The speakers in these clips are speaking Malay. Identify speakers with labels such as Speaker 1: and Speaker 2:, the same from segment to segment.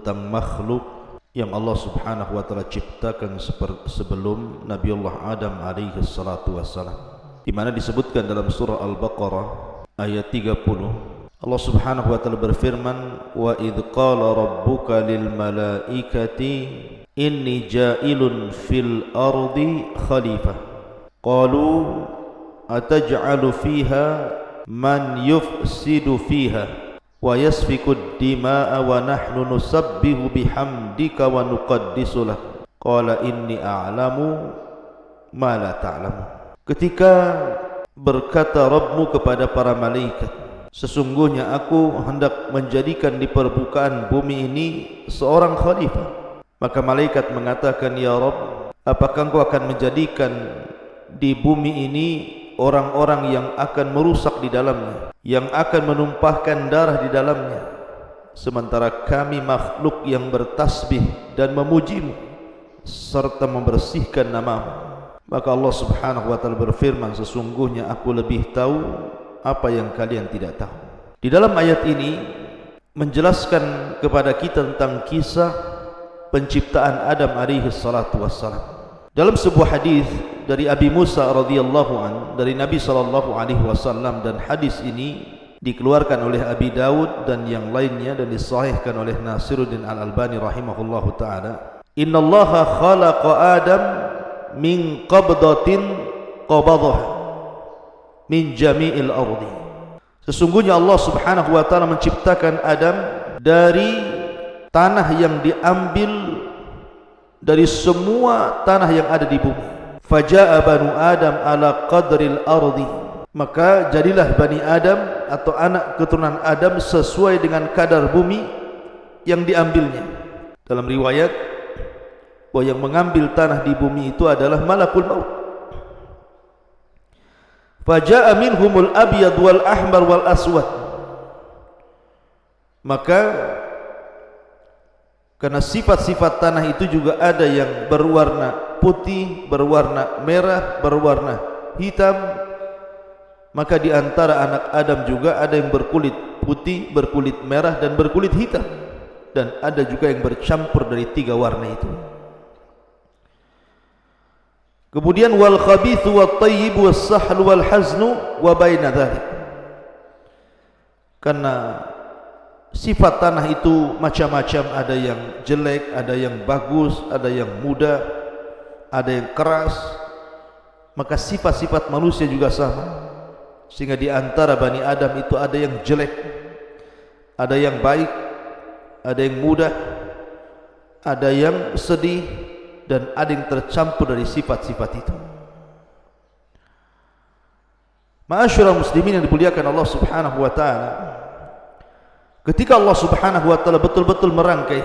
Speaker 1: tentang makhluk yang Allah Subhanahu wa taala ciptakan sebelum Nabiullah Adam alaihi salatu wassalam, di mana disebutkan dalam surah Al-Baqarah ayat 30, Allah Subhanahu wa taala berfirman, wa idz qala rabbuka lil malaikati inni ja'ilun fil ardi khalifah qalu ataj'alu fiha man yufsidu fiha wa yasfiku dima'a wa nahnu nusabbihu bihamdika wa nuqaddisu lak qala inni a'lamu ma la ta'lamu. Ketika berkata Rabbmu kepada para malaikat, sesungguhnya aku hendak menjadikan di permukaan bumi ini seorang khalifah. Maka malaikat mengatakan, ya Rabb, apakah engkau akan menjadikan di bumi ini orang-orang yang akan merusak di dalamnya, yang akan menumpahkan darah di dalamnya, sementara kami makhluk yang bertasbih dan memujimu serta membersihkan namamu. Maka Allah Subhanahu wa taala berfirman, sesungguhnya aku lebih tahu apa yang kalian tidak tahu. Di dalam ayat ini menjelaskan kepada kita tentang kisah penciptaan Adam alaihi salatu wassalam. Dalam sebuah hadis dari Abi Musa radhiyallahu an dari Nabi sallallahu alaihi wasallam, dan hadis ini dikeluarkan oleh Abi Dawud dan yang lainnya dan disahihkan oleh Nasiruddin Al-Albani rahimahullahu taala. Innallaha khalaqa Adam min qabdatin qabadah min jami'il ardi. Sesungguhnya Allah Subhanahu wa taala menciptakan Adam dari tanah yang diambil dari semua tanah yang ada di bumi. Faja'a banu Adam ala qadril ardi, maka jadilah Bani Adam atau anak keturunan Adam sesuai dengan kadar bumi yang diambilnya. Dalam riwayat bahwa yang mengambil tanah di bumi itu adalah malakul maut. Faja'a minhumul abyad wal ahmar wal aswad, maka karena sifat-sifat tanah itu juga ada yang berwarna putih, berwarna merah, berwarna hitam, maka di antara anak Adam juga ada yang berkulit putih, berkulit merah dan berkulit hitam, dan ada juga yang bercampur dari tiga warna itu. Kemudian wal khabithu wat tayyib was sahlu wal haznu wa baina dzalik, karena sifat tanah itu macam-macam, ada yang jelek, ada yang bagus, ada yang muda, ada yang keras. Maka sifat-sifat manusia juga sama, sehingga di antara Bani Adam itu ada yang jelek, ada yang baik, ada yang muda, ada yang sedih, dan ada yang tercampur dari sifat-sifat itu. Ma'asyiral muslimin yang dimuliakan Allah Subhanahu wa taala, ketika Allah Subhanahu wa taala betul-betul merangkai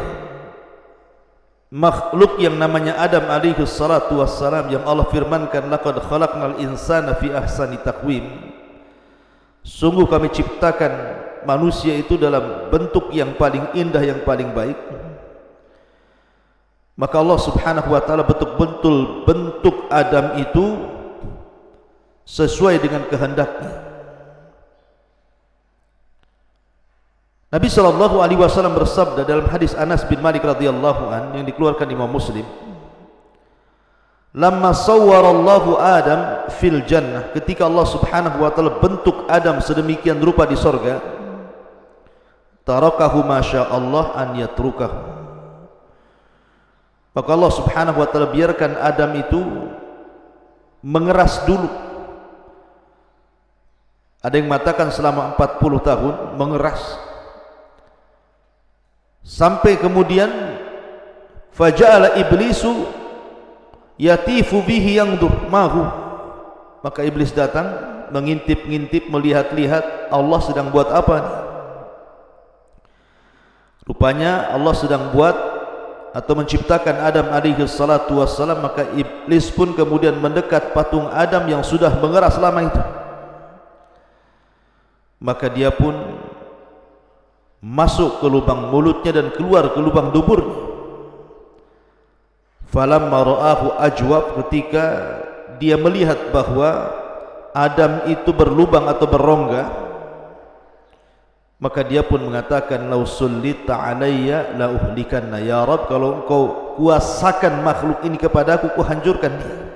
Speaker 1: makhluk yang namanya Adam alaihi salatu wassalam, yang Allah firmankan laqad khalaqnal insana fi ahsani taqwim, sungguh kami ciptakan manusia itu dalam bentuk yang paling indah, yang paling baik. Maka Allah Subhanahu wa taala betul-betul bentuk Adam itu sesuai dengan kehendaknya. Nabi sallallahu alaihi wasallam bersabda dalam hadis Anas bin Malik radhiyallahu an yang dikeluarkan Imam Muslim, lamma sawwarallahu Adam fil jannah, ketika Allah Subhanahu wa taala bentuk Adam sedemikian rupa di sorga, tarakahu masyaallah an yatrukahu, maka Allah Subhanahu wa taala biarkan Adam itu mengeras dulu. Ada yang mengatakan selama 40 tahun mengeras, sampai kemudian faja'ala iblisu yatifu bihi yandur mahu, maka iblis datang mengintip-ngintip, melihat-lihat Allah sedang buat apa nih. Rupanya Allah sedang buat atau menciptakan Adam alaihi salatu wassalam, maka iblis pun kemudian mendekat patung Adam yang sudah mengeras lama itu, maka dia pun masuk ke lubang mulutnya dan keluar ke lubang duburnya. Falamma ra'ahu ajwab, ketika dia melihat bahwa Adam itu berlubang atau berrongga, Maka dia pun mengatakan, lau sullita alayya la uhlikanna, ya Rabb, kalau engkau kuasakan makhluk ini kepadaku, ku hancurkan dia.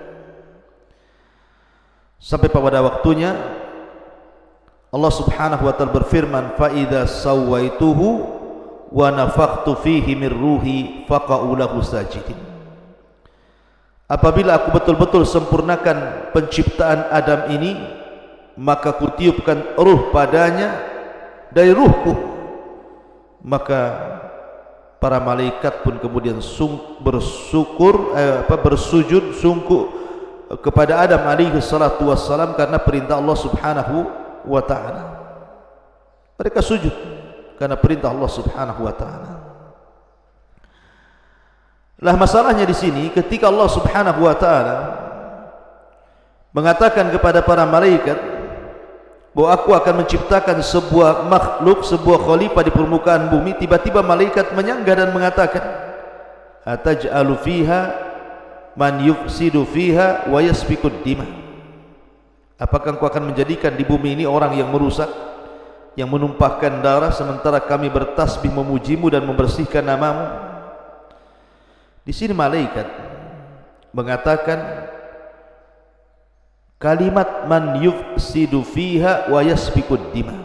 Speaker 1: Sampai pada waktunya Allah Subhanahu wa taala berfirman, fa idza sawaituhu wa nafakhtu fihi min ruhi faqa'u lahu sajidin. Apabila aku betul-betul sempurnakan penciptaan Adam ini, maka kutiupkan ruh padanya dari ruhku, maka para malaikat pun kemudian bersujud sungguh kepada Adam alaihi salatu wassalam karena perintah Allah Subhanahu wa ta'ala. Mereka sujud karena perintah Allah Subhanahu wa ta'ala. Lah masalahnya di sini, ketika Allah Subhanahu wa ta'ala mengatakan kepada para malaikat bahwa aku akan menciptakan sebuah makhluk, sebuah khalifah di permukaan bumi, tiba-tiba malaikat menyanggah dan mengatakan, ataj'alu fiha man yufsidu fiha wa yasfikud dima. Apakah engkau akan menjadikan di bumi ini orang yang merusak, yang menumpahkan darah, sementara kami bertasbih memujimu dan membersihkan namamu? Di sini malaikat mengatakan kalimat man yufsidu fiha wa yasfikud dima.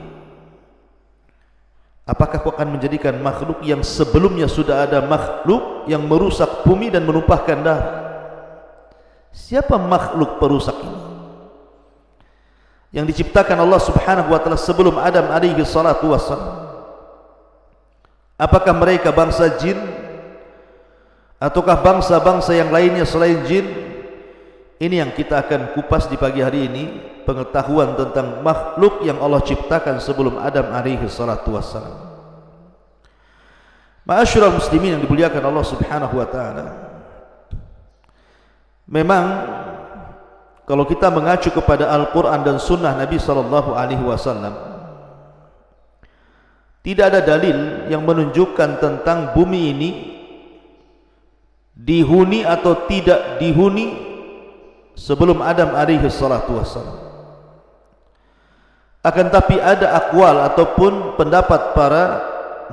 Speaker 1: Apakah kau akan menjadikan makhluk yang sebelumnya sudah ada makhluk yang merusak bumi dan menumpahkan darah? Siapa makhluk perusak ini yang diciptakan Allah Subhanahu wa taala sebelum Adam alaihi salatu wassalam? Apakah mereka bangsa jin ataukah bangsa-bangsa yang lainnya selain jin? Ini yang kita akan kupas di pagi hari ini, pengetahuan tentang makhluk yang Allah ciptakan sebelum Adam alaihi salatu wassalam. Ma'asyiral muslimin yang dimuliakan Allah Subhanahu wa taala. Memang kalau kita mengacu kepada Al-Qur'an dan sunnah Nabi sallallahu alaihi wasallam, tidak ada dalil yang menunjukkan tentang bumi ini dihuni atau tidak dihuni sebelum Adam alaihi salatu wassalam. Akan tapi ada akwal ataupun pendapat para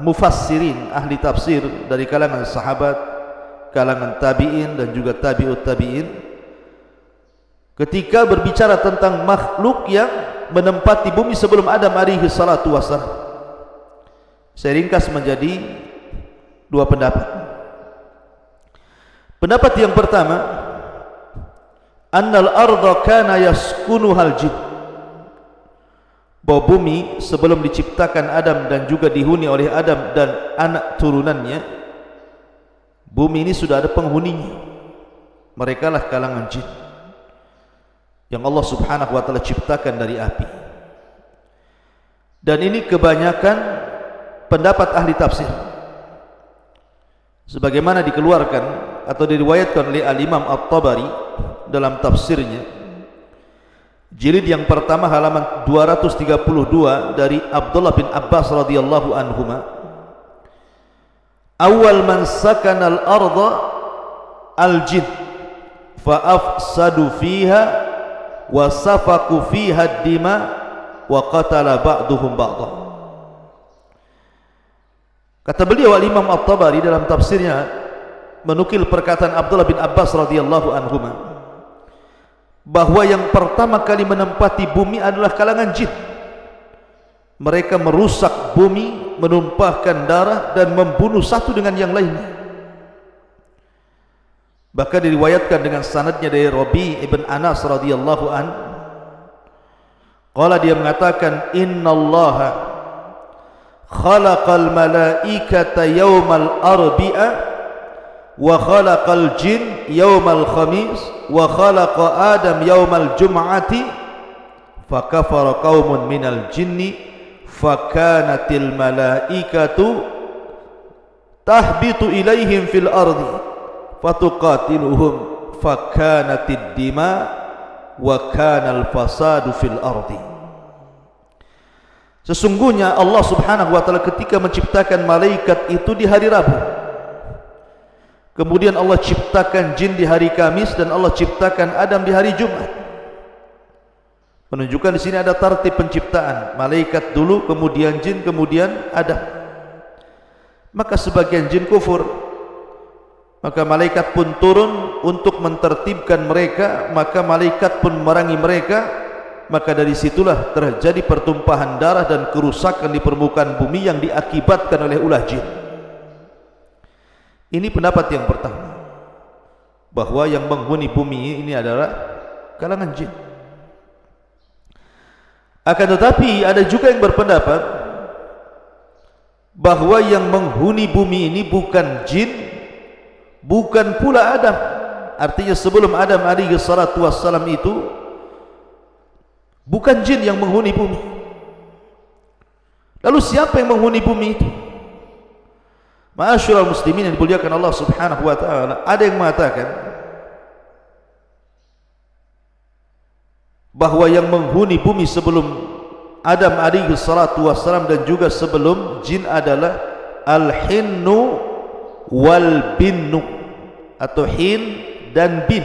Speaker 1: mufassirin, ahli tafsir dari kalangan sahabat, kalangan tabi'in dan juga tabi'ut tabi'in, ketika berbicara tentang makhluk yang menempati bumi sebelum Adam alaihi salatu wassalam. Saya ringkas menjadi dua pendapat. Pendapat yang pertama, annal arda kana yaskunuhal jin, bahwa bumi sebelum diciptakan Adam dan juga dihuni oleh Adam dan anak turunannya, bumi ini sudah ada penghuninya. Mereka lah kalangan jin yang Allah Subhanahu wa taala ciptakan dari api. Dan ini kebanyakan pendapat ahli tafsir, sebagaimana dikeluarkan atau diriwayatkan oleh Al-Imam At-Tabari dalam tafsirnya, jilid yang pertama halaman 232, dari Abdullah bin Abbas radhiyallahu anhuma, awal man sakana al-arda al-jin fa afsadu fiha wa safaku fiha ad-dima wa qatala ba'duhum ba'dha. Kata beliau Al-Imam At-Tabari dalam tafsirnya menukil perkataan Abdullah bin Abbas radhiyallahu anhuma, bahwa yang pertama kali menempati bumi adalah kalangan jin. Mereka merusak bumi, menumpahkan darah dan membunuh satu dengan yang lainnya. Bahkan diriwayatkan dengan sanadnya dari Rabi ibn Anas radhiyallahu an, qala, dia mengatakan, innallaha khalaqal malaikata yawmal arbi'a wa khalaqal jin yawmal khamis wa khalaqa Adam yawmal jum'ati fa kafara qaumun minal jinni fa kanatil malaikatu tahbitu ilaihim fil ardi fatuqatiluhum fa kanatid dima wa kanal fasadu fil ardi. Sesungguhnya Allah Subhanahu wa taala ketika menciptakan malaikat itu di hari Rabu, kemudian Allah ciptakan jin di hari Kamis, dan Allah ciptakan Adam di hari Jumat. Menunjukkan di sini ada tartib penciptaan, malaikat dulu, kemudian jin, kemudian Adam. Maka sebagian jin kufur, maka malaikat pun turun untuk mentertibkan mereka, maka malaikat pun memerangi mereka. Maka dari situlah terjadi pertumpahan darah dan kerusakan di permukaan bumi yang diakibatkan oleh ulah jin. Ini pendapat yang pertama, bahwa yang menghuni bumi ini adalah kalangan jin. Akan tetapi ada juga yang berpendapat bahwa yang menghuni bumi ini bukan jin, bukan pula Adam. Artinya sebelum Adam alaihi salatu wassalam itu bukan jin yang menghuni bumi. Lalu siapa yang menghuni bumi itu? Ma'asyiral muslimin yang dimuliakan Allah Subhanahu wa taala, ada yang mengatakan bahwa yang menghuni bumi sebelum Adam alaihi salatu wassalam dan juga sebelum jin adalah al-hinnu wal binnu, atau hin dan bin.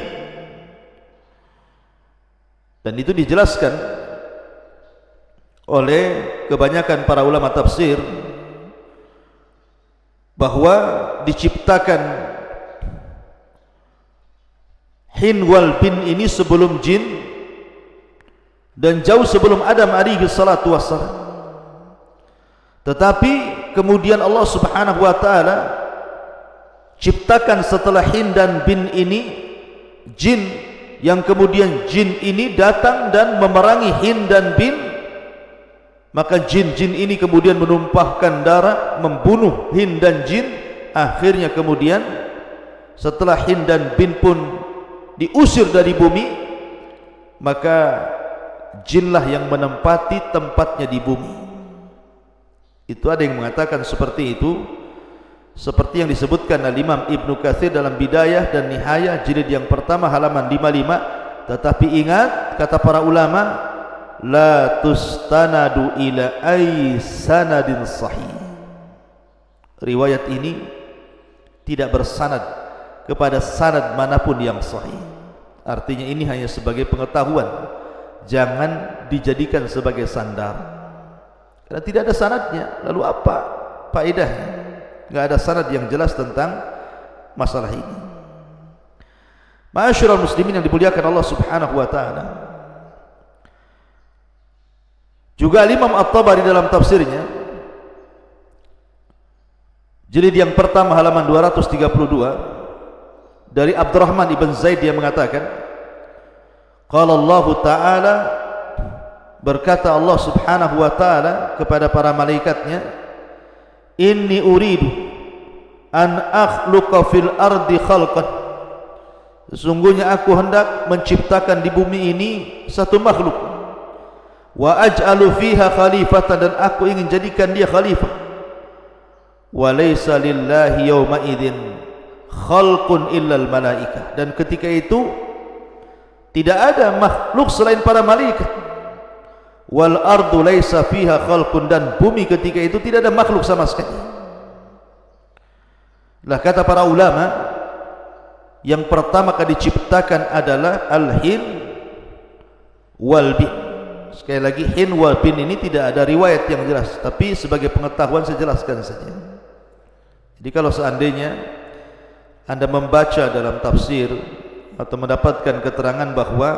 Speaker 1: Dan itu dijelaskan oleh kebanyakan para ulama tafsir bahwa diciptakan hin wal bin ini sebelum jin dan jauh sebelum Adam alaihi salatu wassalam. Tetapi kemudian Allah Subhanahu wa taala ciptakan setelah hin dan bin ini jin, yang kemudian jin ini datang dan memerangi hin dan bin. Maka jin-jin ini kemudian menumpahkan darah, membunuh hin dan jin. Akhirnya kemudian setelah hin dan bin pun diusir dari bumi, maka jinlah yang menempati tempatnya di bumi. Itu ada yang mengatakan seperti itu, seperti yang disebutkan Al-Imam Ibnu Katsir dalam Bidayah dan Nihayah jilid yang pertama halaman 55. Tetapi ingat, kata para ulama, la tustanadu ila ay sanadin sahih. Riwayat ini tidak bersanad kepada sanad manapun yang sahih. Artinya ini hanya sebagai pengetahuan, jangan dijadikan sebagai sandar, karena tidak ada sanadnya. Lalu apa faedahnya? Tidak ada sanad yang jelas tentang masalah ini. Ma'asyiral muslimin yang dimuliakan Allah Subhanahu wa taala, juga Imam At-Tabari dalam tafsirnya jilid yang pertama halaman 232 dari Abdurrahman ibn Zaid, dia mengatakan, qala Allah Ta'ala, berkata Allah Subhanahu wa taala kepada para malaikatnya, inni uridu an akhluqa fil ardi khalqan, sesungguhnya aku hendak menciptakan di bumi ini satu makhluk, wa aj'alu fiha khalifatan, dan aku ingin jadikan dia khalifah, wa laysa lillahi yawma idzin khalqun illal malaikah, dan ketika itu tidak ada makhluk selain para malaikat, wal ardu laysa fiha khalqun, dan bumi ketika itu tidak ada makhluk sama sekali. Lah kata para ulama, yang pertama kali diciptakan adalah al-hin wal bin. Sekali lagi, hin wal bin ini tidak ada riwayat yang jelas, tapi sebagai pengetahuan saya jelaskan saja. Jadi kalau seandainya Anda membaca dalam tafsir atau mendapatkan keterangan bahwa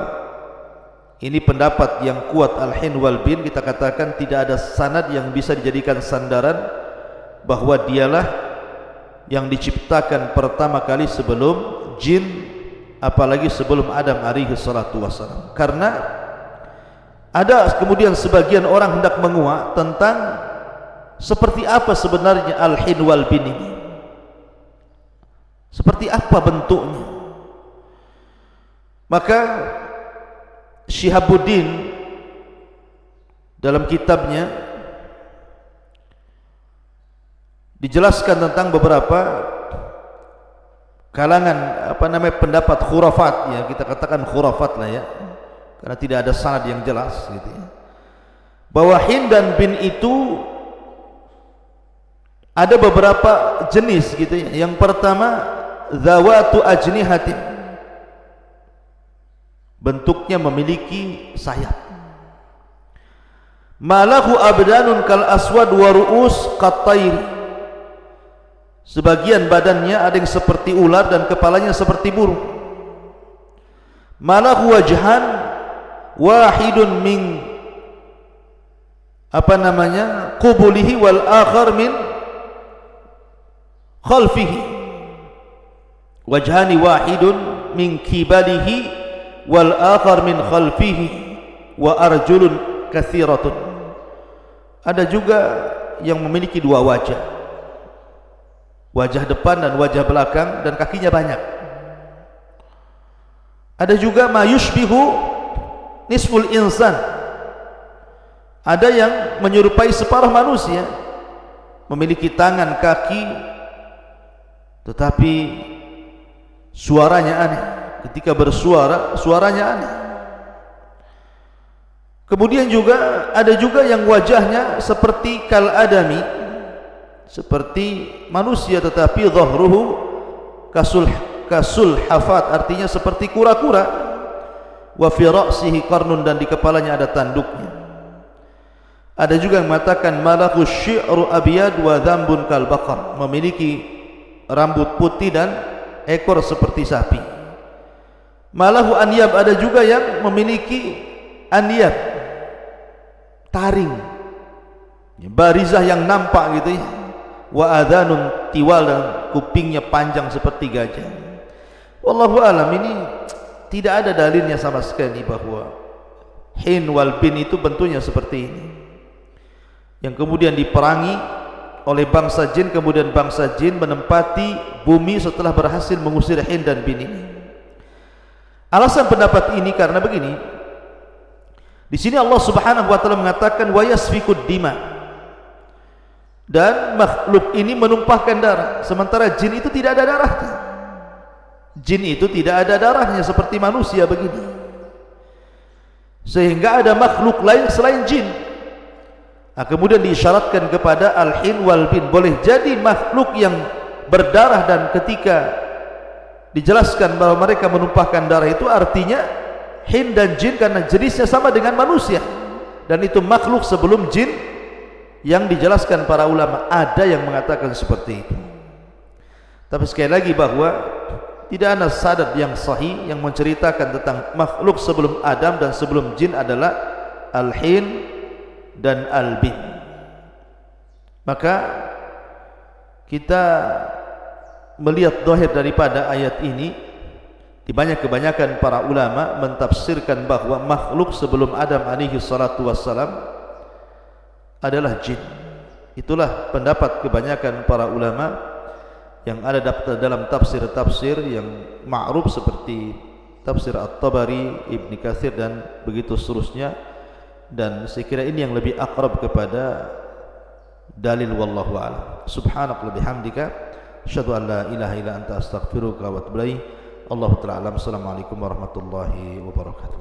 Speaker 1: ini pendapat yang kuat al-hin wal bin, kita katakan tidak ada sanad yang bisa dijadikan sandaran bahwa dialah yang diciptakan pertama kali sebelum jin, apalagi sebelum Adam alaihi salatu wassalam. Karena ada kemudian sebagian orang hendak menguak tentang seperti apa sebenarnya al-hin wal bin ini, seperti apa bentuknya. Maka Syihabuddin dalam kitabnya dijelaskan tentang beberapa kalangan pendapat khurafat, ya kita katakan khurafat lah ya, karena tidak ada sanad yang jelas gitu ya, bahwa hin dan bin itu ada beberapa jenis gitu ya. Yang pertama zawatu ajnihatin, bentuknya memiliki sayap. Malahu abdanun kal aswad wa ru'us qattair. Sebagian badannya ada yang seperti ular dan kepalanya seperti burung. Malahu wajhan wahidun min qubulihi wal akhar min khalfihi. Wajhani wahidun min kibalihi wal akhar min khalfihi wa arjulun kathiratun. Ada juga yang memiliki dua wajah, wajah depan dan wajah belakang, dan kakinya banyak. Ada juga ma yushbihu nisful insan, ada yang menyerupai separuh manusia, memiliki tangan, kaki, tetapi suaranya aneh. Ketika bersuara, suaranya aneh. Kemudian juga ada juga yang wajahnya seperti kal adami, seperti manusia, tetapi dhahruhu kasul hafat, artinya seperti kura-kura. Wa fi ra'sihi qarnun, dan di kepalanya ada tanduknya. Ada juga yang mengatakan malahu syi'ru abyad wa dhambun kal baqar, memiliki rambut putih dan ekor seperti sapi. Malahu anyab, ada juga yang memiliki anyab, taring, barizah yang nampak gitu ya. Wa adhanun tiwal, dan kupingnya panjang seperti gajah. Wallahu alam, ini tidak ada dalilnya sama sekali bahwa hin wal bin itu bentuknya seperti ini, yang kemudian diperangi oleh bangsa jin. Kemudian bangsa jin menempati bumi setelah berhasil mengusir hin dan bin ini. Alasan pendapat ini karena begini, di sini Allah Subhanahu wa taala mengatakan wa yasfikud dima, dan makhluk ini menumpahkan darah, sementara jin itu tidak ada darahnya. Jin itu tidak ada darahnya seperti manusia begini, sehingga ada makhluk lain selain jin. Kemudian diisyaratkan kepada al-hin wal bin, boleh jadi makhluk yang berdarah, dan ketika dijelaskan bahwa mereka menumpahkan darah itu artinya hin dan jin karena jenisnya sama dengan manusia, dan itu makhluk sebelum jin yang dijelaskan para ulama. Ada yang mengatakan seperti itu, tapi sekali lagi bahwa tidak ada sanad yang sahih yang menceritakan tentang makhluk sebelum Adam dan sebelum jin adalah al-hin dan al-bin. Maka kita melihat zahir daripada ayat ini, kebanyakan para ulama mentafsirkan bahwa makhluk sebelum Adam alaihi salatu wassalam adalah jin. Itulah pendapat kebanyakan para ulama yang ada dalam tafsir-tafsir yang ma'ruf seperti tafsir At-Tabari, Ibn Katsir, dan begitu seterusnya. Dan saya kira ini yang lebih akrab kepada dalil, wallahu a'lam. Subhanaka bihamdika asyhadu an la ilaha illa anta astaghfiruka wa atubu ilaik. Allahu ta'ala alam. Assalamualaikum warahmatullahi wabarakatuh.